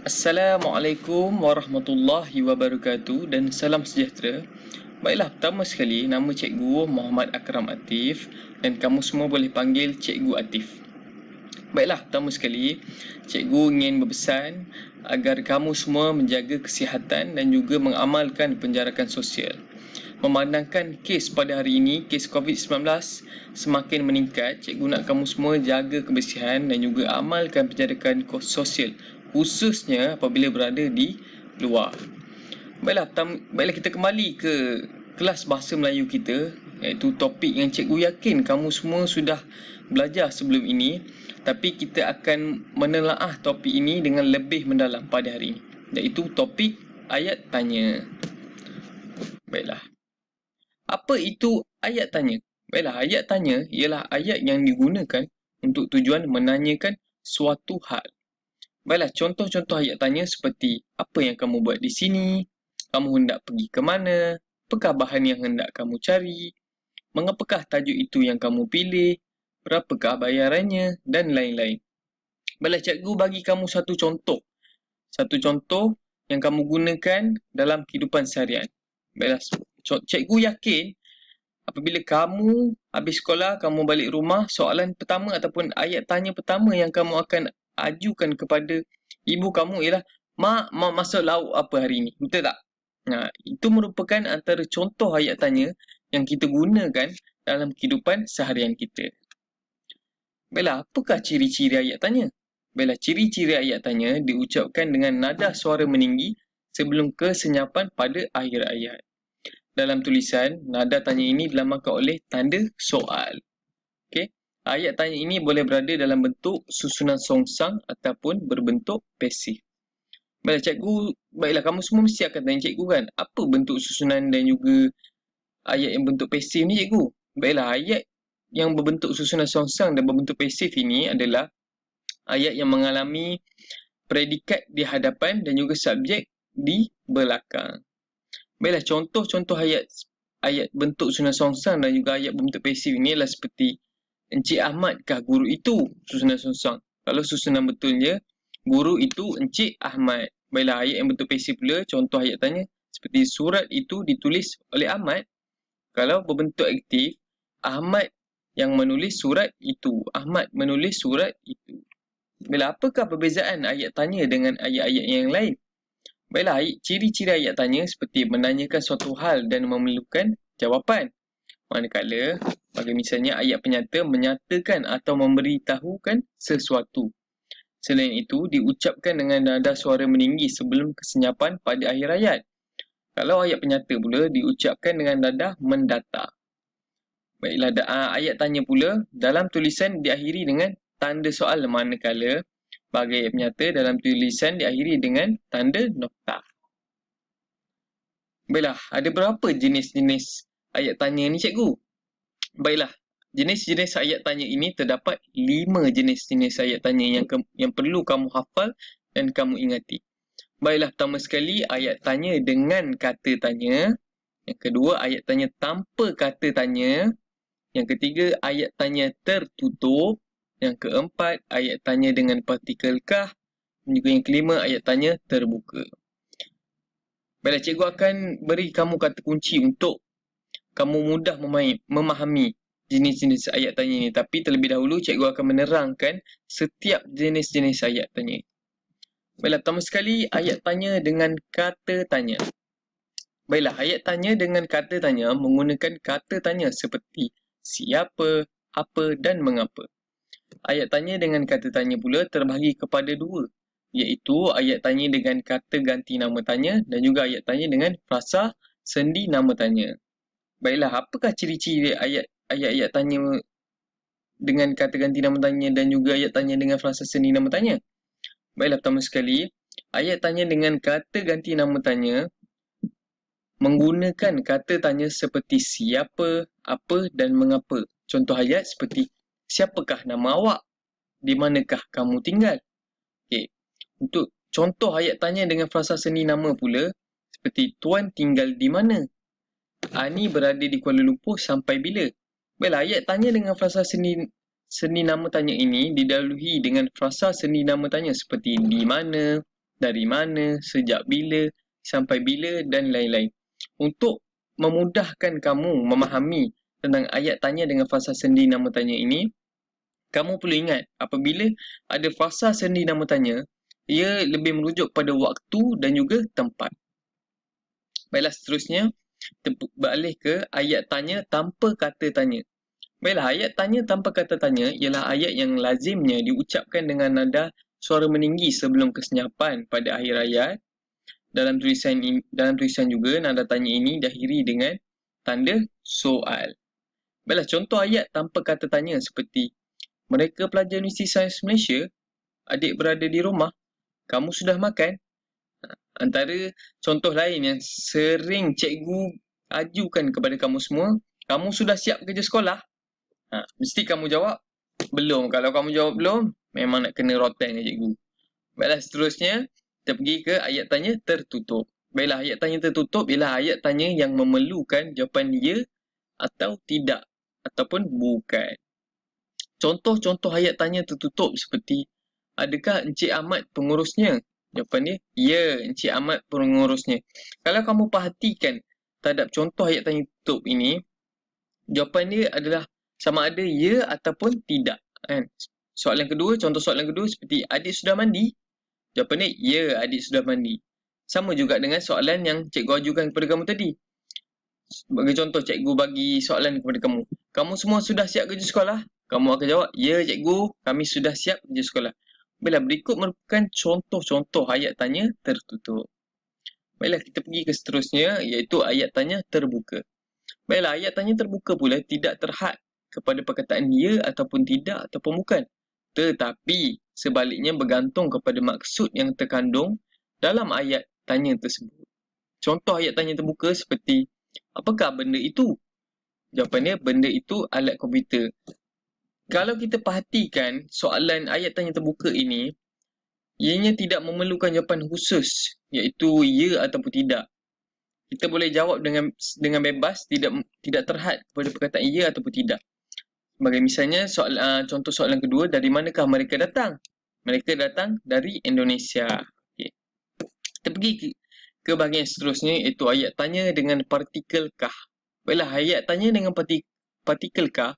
Assalamualaikum warahmatullahi wabarakatuh dan salam sejahtera. Baiklah, pertama sekali, nama cikgu Muhammad Akram Atif dan kamu semua boleh panggil Cikgu Atif. Baiklah, pertama sekali, cikgu ingin berpesan agar kamu semua menjaga kesihatan dan juga mengamalkan penjarakan sosial. Memandangkan kes pada hari ini, kes COVID-19 semakin meningkat, cikgu nak kamu semua jaga kebersihan dan juga amalkan penjarakan sosial, khususnya apabila berada di luar. Baiklah kita kembali ke kelas bahasa Melayu kita, iaitu topik yang cikgu yakin kamu semua sudah belajar sebelum ini, tapi kita akan menelaah topik ini dengan lebih mendalam pada hari ini, iaitu topik ayat tanya. Baiklah. Apa itu ayat tanya? Baiklah, ayat tanya ialah ayat yang digunakan untuk tujuan menanyakan suatu hal. Baiklah, contoh-contoh ayat tanya seperti apa yang kamu buat di sini, kamu hendak pergi ke mana, apakah bahan yang hendak kamu cari, mengapakah tajuk itu yang kamu pilih, berapakah bayarannya dan lain-lain. Baiklah, cikgu bagi kamu satu contoh. Satu contoh yang kamu gunakan dalam kehidupan seharian. Baiklah, cikgu yakin apabila kamu habis sekolah, kamu balik rumah, soalan pertama ataupun ayat tanya pertama yang kamu akan ajukan kepada ibu kamu ialah, Mak, masak lauk apa hari ini? Betul tak? Nah, itu merupakan antara contoh ayat tanya yang kita gunakan dalam kehidupan seharian kita. Baiklah, apakah ciri-ciri ayat tanya? Baiklah, ciri-ciri ayat tanya diucapkan dengan nada suara meninggi sebelum kesenyapan pada akhir ayat. Dalam tulisan, nada tanya ini dilambangkan oleh tanda soal. Okey. Ayat tanya ini boleh berada dalam bentuk susunan songsang ataupun berbentuk pasif. Baiklah, kamu semua mesti akan tanya cikgu kan, apa bentuk susunan dan juga ayat yang bentuk pasif ni cikgu? Baiklah, ayat yang berbentuk susunan songsang dan berbentuk pasif ini adalah ayat yang mengalami predikat di hadapan dan juga subjek di belakang. Baiklah, contoh-contoh ayat bentuk susunan songsang dan juga ayat bentuk pasif ini adalah seperti Encik Ahmad kah guru itu? Susunan songsang. Kalau susunan betulnya, guru itu Encik Ahmad. Baiklah, ayat yang bentuk pasif pula, contoh ayat tanya seperti surat itu ditulis oleh Ahmad. Kalau berbentuk aktif, Ahmad yang menulis surat itu. Ahmad menulis surat itu. Baiklah, apakah perbezaan ayat tanya dengan ayat-ayat yang lain? Baiklah, ciri-ciri ayat tanya seperti menanyakan suatu hal dan memerlukan jawapan. Manakala, bagi misalnya ayat penyata menyatakan atau memberitahukan sesuatu. Selain itu, diucapkan dengan nada suara meninggi sebelum kesenyapan pada akhir ayat. Kalau ayat penyata pula, diucapkan dengan nada mendatar. Baiklah, ayat tanya pula, dalam tulisan diakhiri dengan tanda soal, manakala bagi ayat penyata dalam tulisan diakhiri dengan tanda noktah. Baiklah, ada berapa jenis-jenis ayat tanya ni cikgu? Baiklah, jenis-jenis ayat tanya ini terdapat 5 jenis-jenis ayat tanya yang perlu kamu hafal dan kamu ingati. Baiklah, pertama sekali ayat tanya dengan kata tanya. Yang kedua, ayat tanya tanpa kata tanya. Yang ketiga, ayat tanya tertutup. Yang keempat, ayat tanya dengan partikel kah. Dan juga yang kelima, ayat tanya terbuka. Baiklah, cikgu akan beri kamu kata kunci untuk kamu mudah memahami jenis-jenis ayat tanya ini. Tapi terlebih dahulu, cikgu akan menerangkan setiap jenis-jenis ayat tanya. Baiklah, pertama sekali, ayat tanya dengan kata tanya. Baiklah, ayat tanya dengan kata tanya menggunakan kata tanya seperti siapa, apa dan mengapa. Ayat tanya dengan kata tanya pula terbahagi kepada dua, iaitu ayat tanya dengan kata ganti nama tanya dan juga ayat tanya dengan frasa sendi nama tanya. Baiklah, apakah ciri-ciri ayat-ayat tanya dengan kata ganti nama tanya dan juga ayat tanya dengan frasa sendi nama tanya? Baiklah, pertama sekali, ayat tanya dengan kata ganti nama tanya menggunakan kata tanya seperti siapa, apa dan mengapa. Contoh ayat seperti, siapakah nama awak? Di manakah kamu tinggal? Okey. Untuk contoh ayat tanya dengan frasa sendi nama pula, seperti tuan tinggal di mana? Ani berada di Kuala Lumpur sampai bila? Baiklah, ayat tanya dengan frasa sendi nama tanya ini didahului dengan frasa sendi nama tanya seperti di mana, dari mana, sejak bila, sampai bila dan lain-lain. Untuk memudahkan kamu memahami tentang ayat tanya dengan fasa sendi nama tanya ini, kamu perlu ingat apabila ada fasa sendi nama tanya, ia lebih merujuk pada waktu dan juga tempat. Baiklah, seterusnya beralih ke ayat tanya tanpa kata tanya. Baiklah, ayat tanya tanpa kata tanya ialah ayat yang lazimnya diucapkan dengan nada suara meninggi sebelum kesenyapan pada akhir ayat. Dalam tulisan juga nada tanya ini diakhiri dengan tanda soal. Baiklah, contoh ayat tanpa kata tanya seperti mereka pelajar Universiti Sains Malaysia, adik berada di rumah, kamu sudah makan? Antara contoh lain yang sering cikgu ajukan kepada kamu semua, kamu sudah siap kerja sekolah? Mesti kamu jawab, belum. Kalau kamu jawab belum, memang nak kena rotan dengan cikgu. Baiklah, seterusnya, kita pergi ke ayat tanya tertutup. Baiklah, ayat tanya tertutup ialah ayat tanya yang memerlukan jawapan ya atau tidak ataupun bukan. Contoh-contoh ayat tanya tertutup seperti, adakah Encik Ahmad pengurusnya? Jawapan dia, ya, Encik Ahmad pengurusnya. Kalau kamu perhatikan terhadap contoh ayat tanya tertutup ini, jawapan dia adalah sama ada ya ataupun tidak. Kan? Soalan kedua, contoh soalan kedua seperti, adik sudah mandi? Jawapan dia, ya, adik sudah mandi. Sama juga dengan soalan yang cikgu ajukan kepada kamu tadi. Sebagai contoh, cikgu bagi soalan kepada kamu. Kamu semua sudah siap kerja sekolah? Kamu akan jawab, ya cikgu, kami sudah siap kerja sekolah. Baiklah, berikut merupakan contoh-contoh ayat tanya tertutup. Baiklah, kita pergi ke seterusnya, iaitu ayat tanya terbuka. Baiklah, ayat tanya terbuka pula tidak terhad kepada perkataan ya ataupun tidak ataupun bukan. Tetapi sebaliknya bergantung kepada maksud yang terkandung dalam ayat tanya tersebut. Contoh ayat tanya terbuka seperti, apakah benda itu? Jawapannya, benda itu alat komputer. Kalau kita perhatikan soalan ayat tanya terbuka ini, ianya tidak memerlukan jawapan khusus, iaitu ya ataupun tidak. Kita boleh jawab dengan bebas, tidak terhad kepada perkataan ya ataupun tidak. Sebagai misalnya, contoh soalan kedua, dari manakah mereka datang? Mereka datang dari Indonesia. Okay. Kita pergi ke bahagian seterusnya, iaitu ayat tanya dengan partikel kah. Baiklah, ayat tanya dengan partikel kah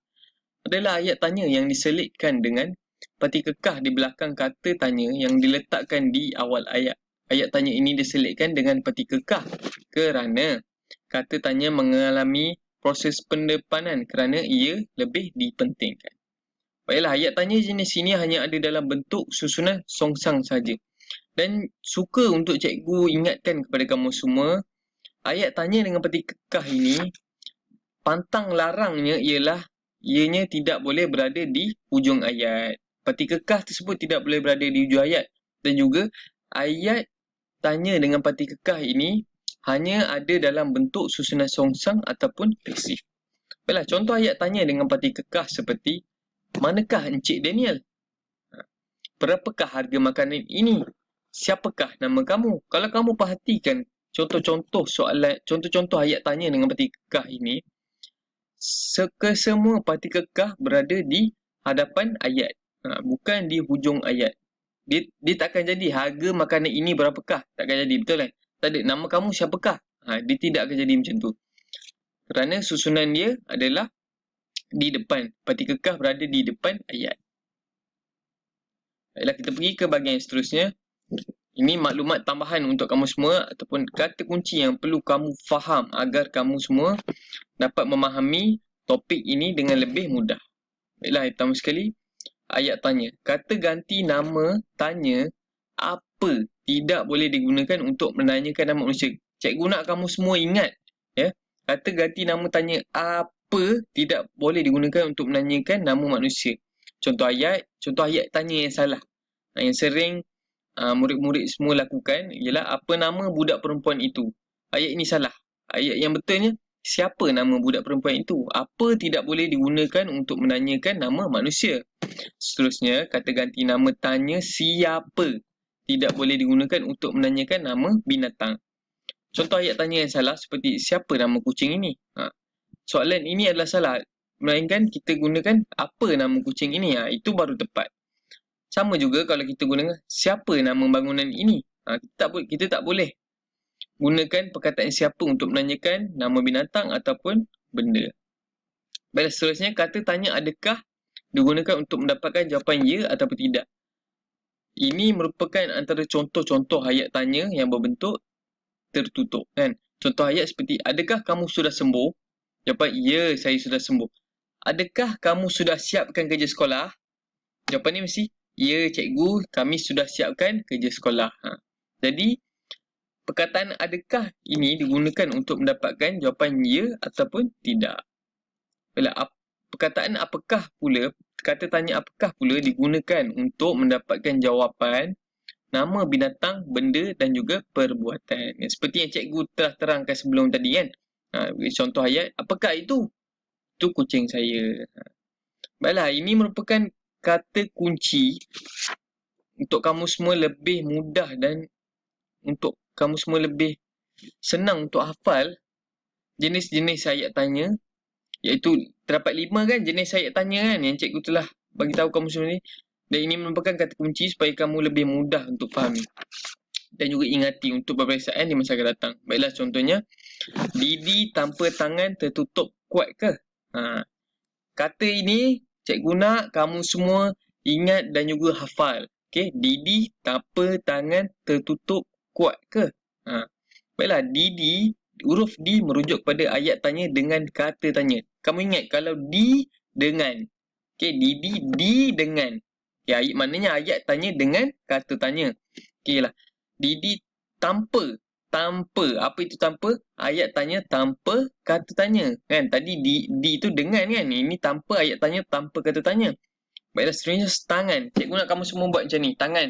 adalah ayat tanya yang diselitkan dengan partikel kah di belakang kata tanya yang diletakkan di awal ayat. Ayat tanya ini diselitkan dengan partikel kah kerana kata tanya mengalami proses pendepanan kerana ia lebih dipentingkan. Baiklah, ayat tanya jenis ini hanya ada dalam bentuk susunan songsang saja. Dan suka untuk cikgu ingatkan kepada kamu semua, ayat tanya dengan partikel kah ini, pantang larangnya ialah ianya tidak boleh berada di hujung ayat. Partikel kah tersebut tidak boleh berada di hujung ayat. Dan juga ayat tanya dengan partikel kah ini hanya ada dalam bentuk susunan songsang ataupun pasif. Baiklah, contoh ayat tanya dengan partikel kah seperti, manakah Encik Daniel? Berapakah harga makanan ini? Siapakah nama kamu? Kalau kamu perhatikan contoh-contoh ayat tanya dengan partikel kah ini, kesemua partikel kah berada di hadapan ayat, bukan di hujung ayat. Dia takkan jadi harga makanan ini berapakah? Takkan jadi, betul kan? Tak ada, nama kamu siapakah? Dia tidak akan jadi macam tu. Kerana susunan dia adalah di depan. Partikel kah berada di depan ayat. Baiklah, kita pergi ke bahagian seterusnya. Ini maklumat tambahan untuk kamu semua ataupun kata kunci yang perlu kamu faham agar kamu semua dapat memahami topik ini dengan lebih mudah. Baiklah, pertama sekali, ayat tanya. Kata ganti nama tanya apa tidak boleh digunakan untuk menanyakan nama manusia. Cikgu nak kamu semua ingat, ya. Kata ganti nama tanya apa tidak boleh digunakan untuk menanyakan nama manusia. Contoh ayat tanya yang salah. Yang sering murid-murid semua lakukan ialah, apa nama budak perempuan itu? Ayat ini salah. Ayat yang betulnya, siapa nama budak perempuan itu? Apa tidak boleh digunakan untuk menanyakan nama manusia. Seterusnya, kata ganti nama tanya siapa tidak boleh digunakan untuk menanyakan nama binatang. Contoh ayat tanya yang salah seperti, siapa nama kucing ini? Soalan ini adalah salah. Melainkan kita gunakan apa nama kucing ini. Itu baru tepat. Sama juga kalau kita gunakan siapa nama bangunan ini. Kita tak boleh gunakan perkataan siapa untuk menanyakan nama binatang ataupun benda. Baiklah, seterusnya kata tanya adakah digunakan untuk mendapatkan jawapan ya ataupun tidak. Ini merupakan antara contoh-contoh ayat tanya yang berbentuk tertutup, kan? Contoh ayat seperti, adakah kamu sudah sembuh? Jawapan, ya, saya sudah sembuh. Adakah kamu sudah siapkan kerja sekolah? Jawapan ni mesti, ya cikgu, kami sudah siapkan kerja sekolah. Jadi, perkataan adakah ini digunakan untuk mendapatkan jawapan ya ataupun tidak. Perkataan apakah pula, kata tanya apakah pula digunakan untuk mendapatkan jawapan nama binatang, benda dan juga perbuatan. Seperti yang cikgu telah terangkan sebelum tadi, kan. Contoh ayat, apakah itu? Itu kucing saya. Baiklah, ini merupakan kata kunci untuk kamu semua lebih mudah dan untuk kamu semua lebih senang untuk hafal jenis-jenis ayat tanya, iaitu terdapat 5 kan jenis ayat tanya, kan, yang cikgu telah bagi tahu kamu semua ni. Dan ini merupakan kata kunci supaya kamu lebih mudah untuk fahami dan juga ingati untuk peperiksaan di masa akan datang. Baiklah, contohnya, Didi tanpa tangan tertutup kuat ke? Kata ini cikgu nak kamu semua ingat dan juga hafal. Okey, Didi tanpa tangan tertutup kuat ke? Baiklah, Didi, huruf D merujuk kepada ayat tanya dengan kata tanya. Kamu ingat kalau D dengan. Okey, Didi D dengan. Okay, maknanya ayat tanya dengan kata tanya. Okeylah. Didi tanpa. Apa itu tanpa? Ayat tanya tanpa kata tanya. Kan? Tadi D itu dengan, kan? Ini tanpa ayat tanya tanpa kata tanya. Baiklah, seterusnya tangan. Cikgu nak kamu semua buat macam ni. Tangan.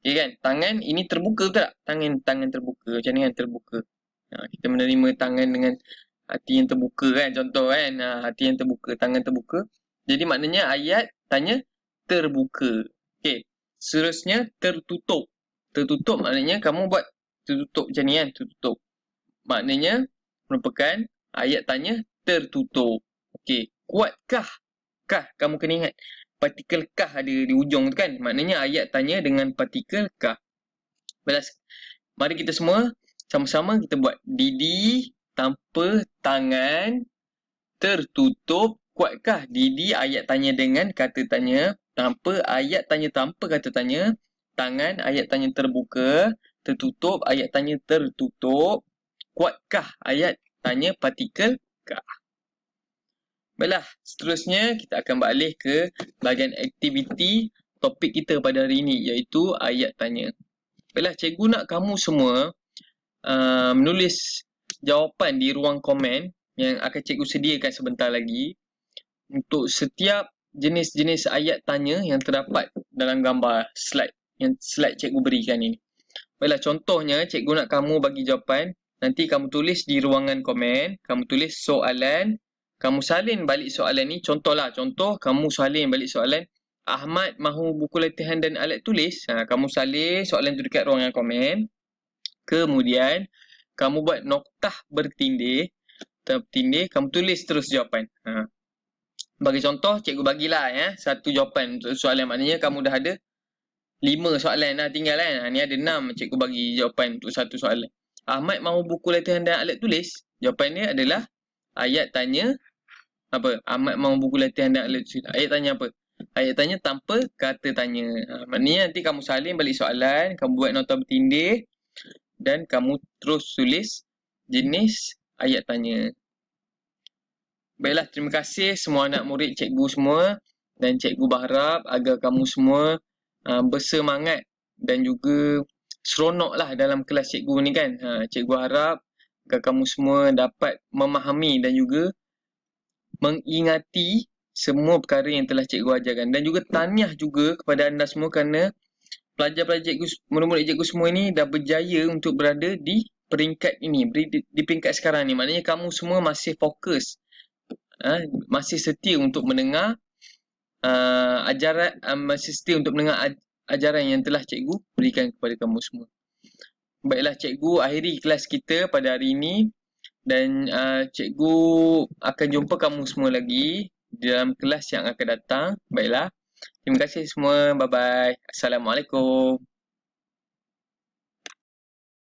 Okay, kan? Tangan ini terbuka tak? Tangan terbuka. Macam ni, kan? Terbuka. Kita menerima tangan dengan hati yang terbuka, kan? Contoh, kan? Hati yang terbuka. Tangan terbuka. Jadi maknanya ayat tanya terbuka. Okay. Seterusnya tertutup. Tertutup maknanya kamu buat tertutup macam ni, kan? Tertutup. Maknanya merupakan ayat tanya tertutup. Okey. Kuatkah? Kah, kamu kena ingat. Partikel kah ada di ujung tu, kan? Maknanya ayat tanya dengan partikel kah. Balas. Mari kita semua sama-sama kita buat. Didi tanpa tangan tertutup kuatkah? Didi ayat tanya dengan kata tanya. Tanpa ayat tanya tanpa kata tanya. Tangan ayat tanya terbuka. Tertutup ayat tanya tertutup. Kuatkah ayat tanya partikel kah. Baiklah, seterusnya kita akan beralih ke bahagian aktiviti topik kita pada hari ini, iaitu ayat tanya. Baiklah, cikgu nak kamu semua menulis jawapan di ruang komen yang akan cikgu sediakan sebentar lagi untuk setiap jenis-jenis ayat tanya yang terdapat dalam gambar slide yang slide cikgu berikan ini. Baiklah, contohnya cikgu nak kamu bagi jawapan, nanti kamu tulis di ruangan komen, kamu tulis soalan, kamu salin balik soalan ni. Contohlah, contoh kamu salin balik soalan, Ahmad mahu buku latihan dan alat tulis. Kamu salin soalan tu dekat ruangan komen. Kemudian kamu buat noktah bertindih, kamu tulis terus jawapan. Bagi contoh, cikgu bagilah satu jawapan untuk soalan, maknanya kamu dah ada 5 soalan dah tinggal, kan. Ni ada 6, cikgu bagi jawapan untuk satu soalan. Ahmad mahu buku latihan dan alat tulis. Jawapan dia adalah ayat tanya apa? Ahmad mahu buku latihan dan alat tulis. Ayat tanya apa? Ayat tanya tanpa kata tanya. Maknanya nanti kamu salin balik soalan, kamu buat nota bertindih dan kamu terus tulis jenis ayat tanya. Baiklah, terima kasih semua anak murid cikgu semua, dan cikgu berharap agar kamu semua bersemangat dan juga seronoklah dalam kelas cikgu ni, kan. Cikgu harap agar kamu semua dapat memahami dan juga mengingati semua perkara yang telah cikgu ajarkan, dan juga tahniah juga kepada anda semua kerana pelajar-pelajar cikgu, murid-murid cikgu semua ni dah berjaya untuk berada di peringkat ini, di peringkat sekarang ni. Maknanya kamu semua masih fokus, masih setia untuk mendengar masih setia untuk mendengar ajaran yang telah cikgu berikan kepada kamu semua. Baiklah, cikgu akhiri kelas kita pada hari ini, dan cikgu akan jumpa kamu semua lagi dalam kelas yang akan datang. Baiklah, terima kasih semua. Bye-bye. Assalamualaikum.